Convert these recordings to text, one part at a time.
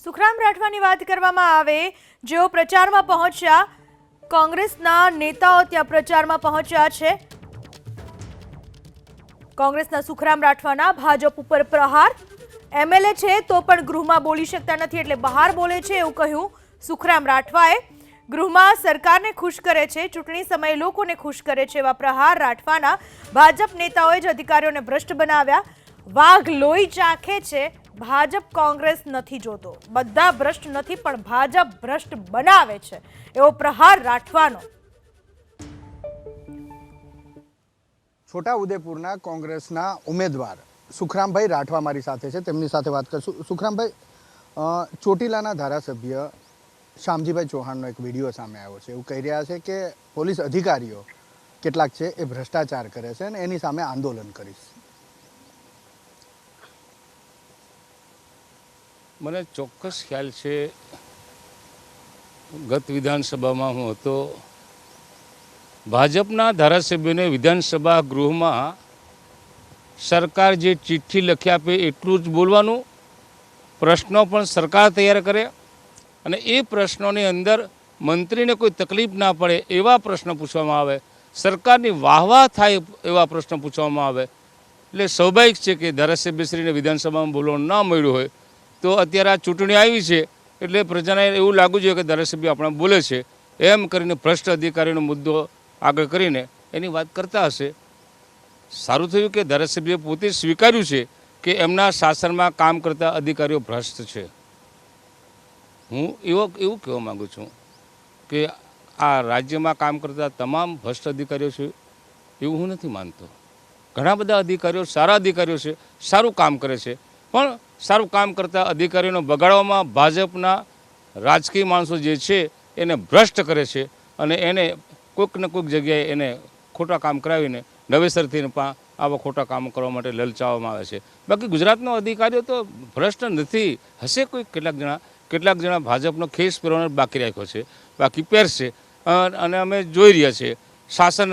સુખરામ રાઠવાની વાત કરવામાં આવે, જેઓ પ્રચારમાં પહોંચ્યા, કોંગ્રેસના નેતાઓ ત્યાં પ્રચારમાં પહોંચ્યા છે। કોંગ્રેસના સુખરામ રાઠવાના ભાજપ ઉપર પ્રહાર। એમએલએ છે તો પણ ગૃહમાં બોલી શકતા નથી એટલે બહાર બોલે છે એવું કહ્યું સુખરામ રાઠવાએ। ગૃહમાં સરકારને ખુશ કરે છે, ચૂંટણી સમયે લોકોને ખુશ કરે છે એવા પ્રહાર રાઠવાના। ભાજપ નેતાઓએ જ અધિકારીઓને ભ્રષ્ટ બનાવ્યા। વાઘ લોહી ચાખે છે, ભાજપ કોંગ્રેસ નથી જોતો, બધા ભ્રષ્ટ નથી પણ ભાજપ ભ્રષ્ટ બનાવે છે એવો પ્રહાર રાઠવાનો। છોટાઉદેપુરના કોંગ્રેસના ઉમેદવાર સુખરામભાઈ રાઠવા મારી સાથે છે, તેમની સાથે વાત કરશું। સુખરામભાઈ, ચોટીલાના ધારાસભ્ય શામજીભાઈ ચૌહાણનો એક વિડીયો સામે આવ્યો છે। એવું કહી રહ્યા છે કે પોલીસ અધિકારીઓ કેટલાક છે એ ભ્રષ્ટાચાર કરે છે અને એની સામે આંદોલન કરીશ। મને ચોક્કસ ખ્યાલ છે, ગત વિધાનસભામાં હું હતો, ભાજપના ધારાસભ્યોને વિધાનસભા ગૃહમાં સરકાર જે ચિઠ્ઠી લખી આપે એટલું જ બોલવાનું, પ્રશ્નો પણ સરકાર તૈયાર કરે અને એ પ્રશ્નોની અંદર મંત્રીને કોઈ તકલીફ ના પડે એવા પ્રશ્નો પૂછવામાં આવે, સરકારની વાહવાહ થાય એવા પ્રશ્નો પૂછવામાં આવે। એટલે સ્વાભાવિક છે કે ધારાસભ્યશ્રીને વિધાનસભામાં બોલવાનું ના મળ્યું હોય તો અત્યારે આ ચૂંટણી આવી છે એટલે પ્રજાને એવું લાગવું જોઈએ કે ધારાસભ્ય આપણે બોલે છે એમ કરીને ભ્રષ્ટ અધિકારીનો મુદ્દો આગળ કરીને એની વાત કરતા હશે। સારું થયું કે ધારાસભ્યએ પોતે સ્વીકાર્યું છે કે એમના શાસનમાં કામ કરતા અધિકારીઓ ભ્રષ્ટ છે। હું એવું કહેવા માગું છું કે આ રાજ્યમાં કામ કરતા તમામ ભ્રષ્ટ અધિકારીઓ છે એવું હું નથી માનતો। ઘણા બધા અધિકારીઓ સારા અધિકારીઓ છે, સારું કામ કરે છે, પણ સારું કામ કરતા અધિકારીઓને બગાડવામાં ભાજપના રાજકીય માણસો જે છે એને ભ્રષ્ટ કરે છે અને એને કોઈક ને કોઈક જગ્યાએ એને ખોટા કામ કરાવીને નવેસરથી આવા ખોટા કામ કરવા માટે લલચાવવામાં આવે છે। બાકી ગુજરાતનો અધિકારીઓ તો ભ્રષ્ટ નથી, હશે કોઈ કેટલાક જણા ભાજપનો ખેસ પહેરવાનો બાકી રાખ્યો છે, બાકી પહેરશે અને અમે જોઈ રહ્યા છીએ શાસન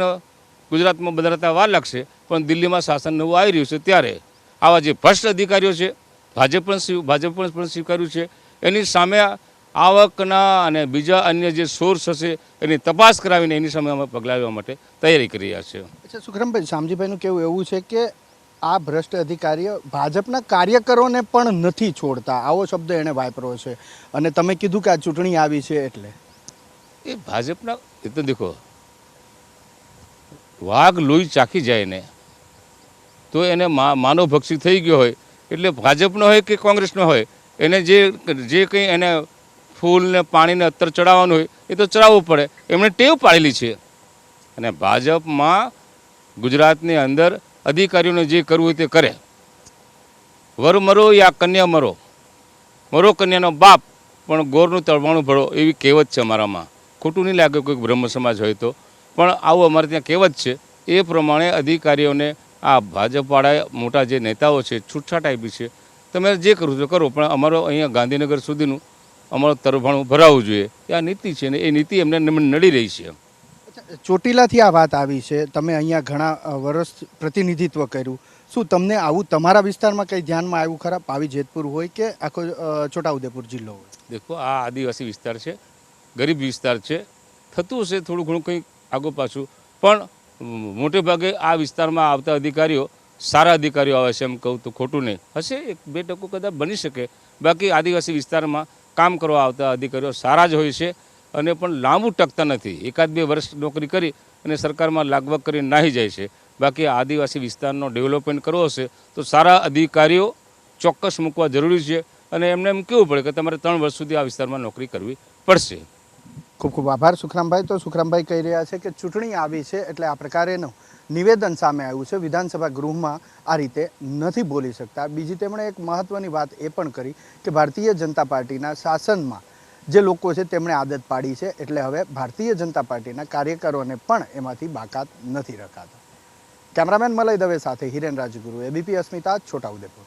ગુજરાતમાં બદલાતા વાર લાગશે પણ દિલ્હીમાં શાસન નવું આવી રહ્યું છે ત્યારે આવા જે ભ્રષ્ટ અધિકારીઓ છે ભાજપ પણ સ્વીકાર્યું છે એની સામે આવકના અને બીજા અન્ય જે સોર્સ હશે એની તપાસ કરાવીને એની સામે અમે પગલાં લેવા માટે તૈયારી કરી રહ્યા છીએ। અચ્છા સુખરામભાઈ, શામજીભાઈનું કહેવું એવું છે કે આ ભ્રષ્ટ અધિકારીઓ ભાજપના કાર્યકરોને પણ નથી છોડતા, આવો શબ્દ એણે વાપર્યો છે અને તમે કીધું કે આ ચૂંટણી આવી છે એટલે એ ભાજપના એ તો દેખો, વાઘ લોહી ચાખી જાય ને તો એને માનવભક્ષી થઈ ગયો હોય એટલે ભાજપનો હોય કે કોંગ્રેસનો હોય એને જે કંઈ એને ફૂલ ને પાણીને અત્તર ચડાવવાનું હોય એ તો ચડાવવું પડે, એમણે ટેવ પાડેલી છે। અને ભાજપમાં ગુજરાતની અંદર અધિકારીઓને જે કરવું હોય તે કરે। વર મરો યા કન્યા મરો, મરો કન્યાનો બાપ પણ ગોરનું તળવાણું ભરો એવી કહેવત છે અમારામાં। ખોટું નહીં લાગે કોઈક બ્રહ્મ સમાજ હોય તો, પણ આવું અમારે ત્યાં કહેવત છે। એ પ્રમાણે અધિકારીઓને આ ભાજપવાળા મોટા જે નેતાઓ છે છૂટછાટ આપી છે, તમે જે કરવું તો કરો પણ અમારો અહીંયા ગાંધીનગર સુધીનું અમારું તરભાણું ભરાવવું જોઈએ, એ આ નીતિ છે ને એ નીતિ એમને નડી રહી છે। ચોટીલાથી આ વાત આવી છે, તમે અહીંયા ઘણા વર્ષ પ્રતિનિધિત્વ કર્યું, શું તમને આવું તમારા વિસ્તારમાં કંઈ ધ્યાનમાં આવ્યું ખરા? પાવી જેતપુર હોય કે આખો છોટાઉદેપુર જિલ્લો હોય? દેખો, આ આદિવાસી વિસ્તાર છે, ગરીબ વિસ્તાર છે, થતું હશે થોડું ઘણું કંઈક આગળ પાછું, પણ મોટે ભાગે આ વિસ્તારમાં આવતા અધિકારીઓ સારા અધિકારીઓ આવે છે એમ કહું તો ખોટું નહીં, હશે 1-2% કદાચ બની શકે, બાકી આદિવાસી વિસ્તારમાં કામ કરવા આવતા અધિકારીઓ સારા જ હોય છે અને પણ લાંબુ ટકતા નથી। 1-2 વર્ષ નોકરી કરી અને સરકારમાં લાગવગ કરીને નાહી જાય છે। બાકી આદિવાસી વિસ્તારનો ડેવલપમેન્ટ કરવો હશે તો સારા અધિકારીઓ ચોક્કસ મૂકવા જરૂરી છે અને એમને એમ કહેવું પડે કે તમારે 3 વર્ષ સુધી આ વિસ્તારમાં નોકરી કરવી પડશે। ખૂબ ખૂબ આભાર સુખરામભાઈ। તો સુખરામભાઈ કહી રહ્યા છે કે ચૂંટણી આવી છે એટલે આ પ્રકારેનું નિવેદન સામે આવ્યું છે, વિધાનસભા ગૃહમાં આ રીતે નથી બોલી શકતા। બીજી તેમણે એક મહત્ત્વની વાત એ પણ કરી કે ભારતીય જનતા પાર્ટીના શાસનમાં જે લોકો છે તેમણે આદત પાડી છે એટલે હવે ભારતીય જનતા પાર્ટીના કાર્યકરોને પણ એમાંથી બાકાત નથી રખાતા। કેમેરામેન મલય દવે સાથે હિરેન રાજગુરુ, એબીપી અસ્મિતા, છોટાઉદેપુર।